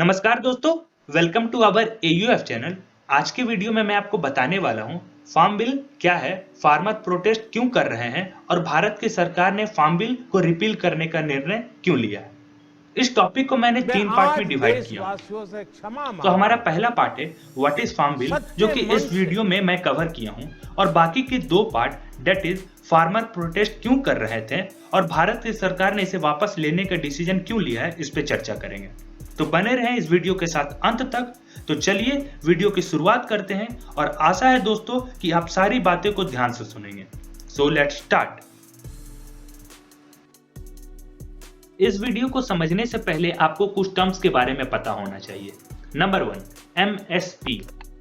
नमस्कार दोस्तों, welcome to our AUF channel. आज के वीडियो में मैं आपको बताने वाला हूं फार्म बिल क्या है, फार्मर प्रोटेस्ट क्यों कर रहे हैं और भारत की सरकार ने फार्म बिल को रिपील करने का निर्णय क्यों लिया है। इस टॉपिक को मैंने मैं 3 पार्ट आज में डिवाइड किया। देशवासियों से क्षमा तो हमारा मांगता हूं। पहला पार्ट है व्हाट इज फार्म बिल, जो कि सच्चे मन इस से वीडियो में मैं कवर किया हूं, और बाकी के 2 part that is farmer protest क्यों कर रहे थे और भारत की सरकार ने इसे वापस लेने का डिसीजन क्यों लिया है, इस पे चर्चा करेंगे। तो बने रहें इस वीडियो के साथ अंत तक। तो चलिए वीडियो की शुरुआत करते हैं और आशा है दोस्तों कि आप सारी बातें को ध्यान से सुनेंगे। So let's start. इस वीडियो को समझने से पहले आपको कुछ टर्म्स के बारे में पता होना चाहिए। Number 1, MSP,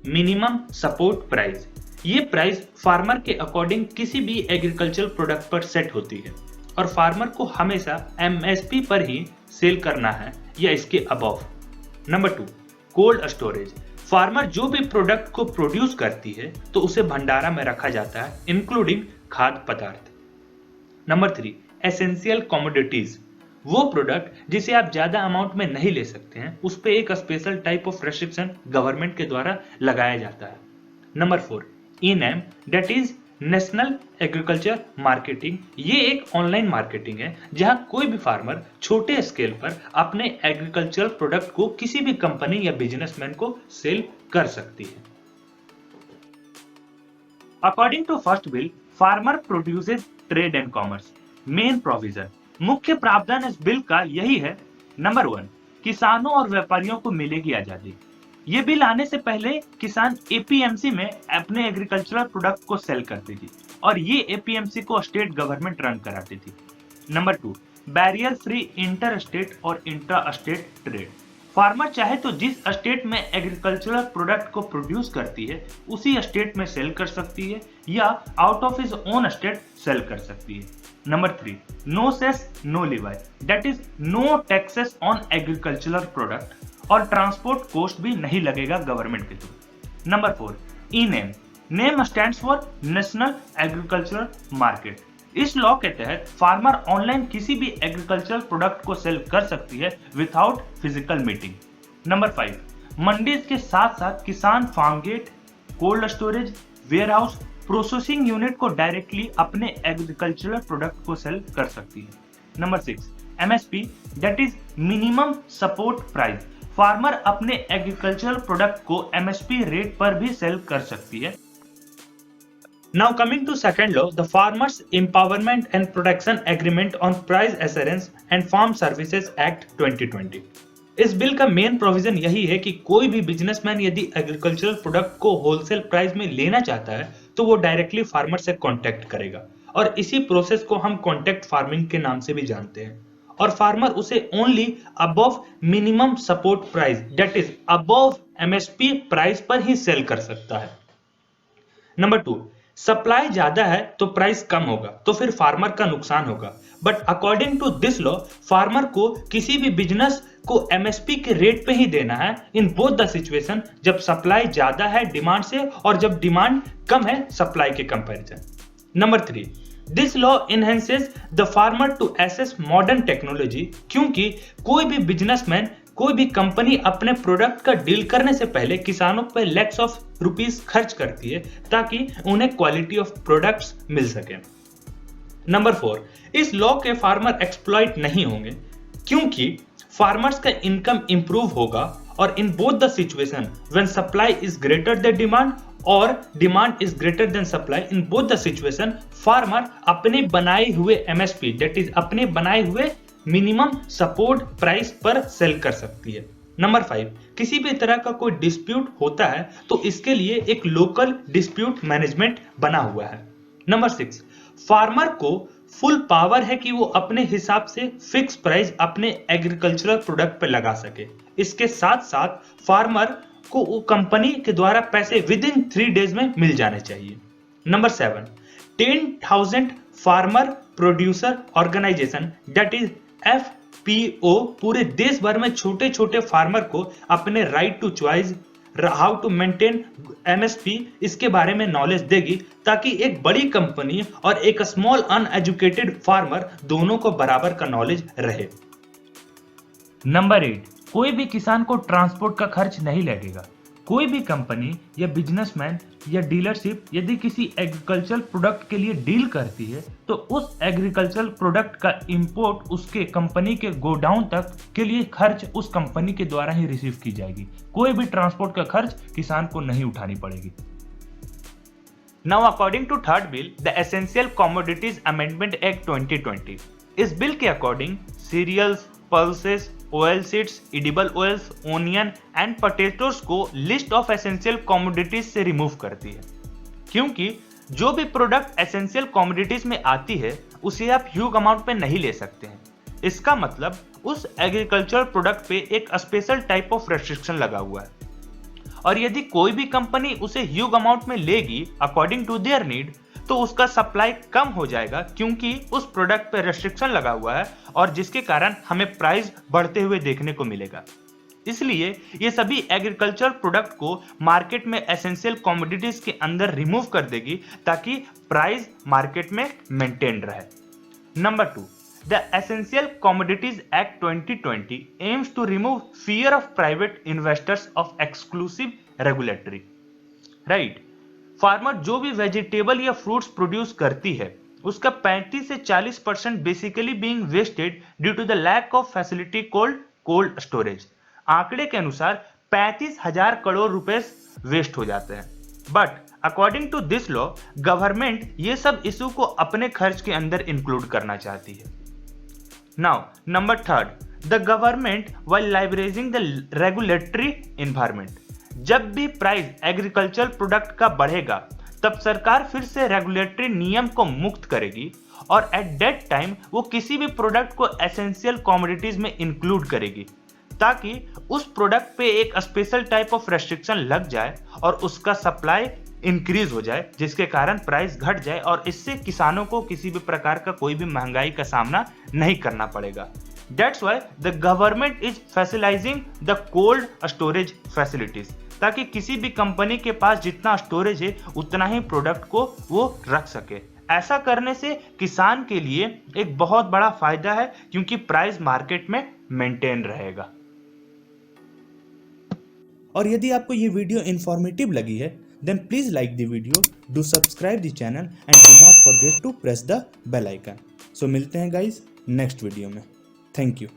minimum support price. ये प्राइस फार्मर के अकॉर्डिंग किसी भी एग्रीकल्चरल प्रोडक्ट पर सेट होती है और फार्मर को हमेशा MSP पर ही सेल करना है या इसके above. Number 2, cold storage. Farmer जो भी प्रोडक्ट को प्रोड्यूस करती है तो उसे भंडारा में रखा जाता है, इंक्लूडिंग खाद्य पदार्थ। Number 3, essential commodities. वो प्रोडक्ट जिसे आप ज्यादा अमाउंट में नहीं ले सकते हैं, उस पे एक special type of restriction government के द्वारा लगाया जाता है। Number 4, ENAM, that is national agriculture marketing. ये एक ऑनलाइन मार्केटिंग है जहां कोई भी फार्मर छोटे स्केल पर अपने एग्रीकल्चरल प्रोडक्ट को किसी भी कंपनी या बिजनेसमैन को सेल कर सकती है। According to first bill, farmer produces trade and commerce. Main provision, मुख्य प्रावधान इस बिल का यही है। नंबर 1, किसानों और व्यापारियों को मिलेगी आजादी। ये बिल आने से पहले किसान APMC में अपने एग्रीकल्चरल प्रोडक्ट को सेल करती थी और ये APMC को स्टेट गवर्नमेंट रन कराती थी। Number 2, barrier free inter state और इंट्रा स्टेट ट्रेड। फार्मर चाहे तो जिस स्टेट में एग्रीकल्चरल प्रोडक्ट को प्रोड्यूस करती है उसी स्टेट में सेल कर सकती है या out of his own state sell कर सकती है। Number 3, no cess no levy, that is no taxes on agricultural product और ट्रांसपोर्ट कॉस्ट भी नहीं लगेगा गवर्नमेंट के through. Number 4, ENAM, name stands for national agricultural market. इस लॉ के तहत फार्मर ऑनलाइन किसी भी एग्रीकल्चरल प्रोडक्ट को सेल कर सकती है without physical meeting. Number 5, mandis के साथ साथ किसान farm gate, cold storage, warehouse, processing unit को डायरेक्टली अपने एग्रीकल्चरल प्रोडक्ट को सेल कर सकती है। Number 6, MSP, that is minimum support price. Farmer अपने एग्रीकल्चरल प्रोडक्ट को MSP रेट पर भी सेल कर सकती है। Now coming to second law, the farmers empowerment and protection agreement on price assurance and farm services act 2020। इस bill का main provision यही है कि कोई भी बिजनेसमैन यदि एग्रीकल्चरल प्रोडक्ट को होलसेल प्राइस में लेना चाहता है तो वो डायरेक्टली फार्मर से कॉन्टेक्ट करेगा और इसी प्रोसेस को हम कॉन्टेक्ट फार्मिंग के नाम से भी जानते हैं। और फार्मर उसे only above minimum support price, that is above MSP price पर ही सेल कर सकता है। नंबर 2, सप्लाई ज्यादा है तो प्राइस कम होगा तो फिर फार्मर का नुकसान होगा, but according to this law farmer को किसी भी बिजनेस को MSP के रेट पे ही देना है इन बोथ द सिचुएशन, जब सप्लाई ज्यादा है डिमांड से और जब डिमांड कम है सप्लाई के comparison. Number 3, this law enhances the farmer to access modern technology, क्योंकि कोई भी बिजनेसमैन, कोई भी कंपनी अपने प्रोडक्ट का डील करने से पहले किसानों पर लैक्स ऑफ रुपीस खर्च करती है ताकि उन्हें क्वालिटी ऑफ प्रोडक्ट्स मिल सके। नंबर 4, इस लॉ के फार्मर एक्सप्लॉइट नहीं होंगे क्योंकि फार्मर्स का इनकम इंप्रूव होगा और in both the situation when supply is greater than demand और demand is greater than supply, in both the situation farmer अपने बनाए हुए MSP, दैट इज अपने बनाए हुए मिनिमम सपोर्ट प्राइस पर सेल कर सकती है। नंबर 5, किसी भी तरह का कोई डिस्प्यूट होता है तो इसके लिए एक लोकल डिस्प्यूट मैनेजमेंट बना हुआ है। नंबर 6, फार्मर को फुल पावर है कि वो अपने हिसाब से फिक्स प्राइस अपने एग्रीकल्चरल प्रोडक्ट पर लगा सके। इसके साथ साथ फार्मर को कंपनी के द्वारा पैसे विद इन 3 डेज में मिल जाने चाहिए। Number 7, 10,000 farmer producer organization, that is FPO, पूरे देश भर में छोटे छोटे फार्मर को अपने right to choice, how to maintain MSP, इसके बारे में नॉलेज देगी ताकि एक बड़ी कंपनी और एक स्मॉल अनएजुकेटेड फार्मर दोनों को बराबर का नॉलेज रहे। नंबर 8, कोई भी किसान को ट्रांसपोर्ट का खर्च नहीं लगेगा। कोई भी कंपनी या बिजनेसमैन या डीलरशिप यदि किसी एग्रीकल्चरल प्रोडक्ट के लिए डील करती है तो उस एग्रीकल्चरल प्रोडक्ट का इंपोर्ट उसके कंपनी के गोडाउन तक के लिए खर्च उस कंपनी के द्वारा ही रिसीव की जाएगी। कोई भी ट्रांसपोर्ट का खर्च किसान को नहीं उठानी पड़ेगी। Now, according to third bill, the Essential Commodities Amendment Act 2020, इस बिल के according cereals, pulses, oil seeds, edible oils, onion and potatoes को लिस्ट ऑफ एसेंशियल कमोडिटीज से रिमूव करती है, क्योंकि जो भी प्रोडक्ट एसेंशियल कमोडिटीज में आती है उसे आप ह्यूज अमाउंट में नहीं ले सकते हैं। इसका मतलब उस एग्रीकल्चर प्रोडक्ट पे एक स्पेशल टाइप ऑफ रेस्ट्रिक्शन लगा हुआ है, और यदि कोई भी कंपनी उसे ह्यूज अमाउंट में लेगी अकॉर्डिंग टू देयर नीड तो उसका सप्लाई कम हो जाएगा, क्योंकि उस प्रोडक्ट पे रेस्ट्रिक्शन लगा हुआ है और जिसके कारण हमें प्राइस बढ़ते हुए देखने को मिलेगा। इसलिए ये सभी एग्रीकल्चर प्रोडक्ट को मार्केट में एसेंशियल कमोडिटीज के अंदर रिमूव कर देगी ताकि प्राइस मार्केट में मेंटेन रहे। Number 2, The Essential Commodities Act 2020 aims to remove fear of private investors of exclusive regulatory. Right? Farmer जो भी वेजिटेबल या फ्रूट्स प्रोड्यूस करती है उसका 35 से 40% basically being wasted due to the lack of facility called cold storage. आंकड़े के अनुसार 35,000 करोड़ रुपए वेस्ट हो जाते हैं। But according to this law government ये सब इशू को अपने खर्च के अंदर इंक्लूड करना चाहती है। Now, number 3, the government while leveraging the regulatory environment. जब भी प्राइस एग्रीकल्चर प्रोडक्ट का बढ़ेगा तब सरकार फिर से रेगुलेटरी नियम को मुक्त करेगी और एट दैट टाइम वो किसी भी प्रोडक्ट को एसेंशियल कमोडिटीज में इंक्लूड करेगी ताकि उस प्रोडक्ट पे एक स्पेशल टाइप ऑफ रेस्ट्रिक्शन लग जाए और उसका सप्लाई इंक्रीज हो जाए, जिसके कारण प्राइस घट जाए और इससे किसानों को किसी भी प्रकार का कोई भी महंगाई का सामना नहीं करना पड़ेगा। That's why the government is facilitating the cold storage facilities, ताकि किसी भी कंपनी के पास जितना स्टोरेज है उतना ही प्रोडक्ट को वो रख सके। ऐसा करने से किसान के लिए एक बहुत बड़ा फायदा है क्योंकि प्राइस मार्केट में मेंटेन रहेगा। और यदि आपको ये वीडियो इंफॉर्मेटिव लगी है then please like the video, do subscribe the channel and do not forget to press the bell icon. So मिलते हैं guys नेक्स्ट वीडियो में। Thank you.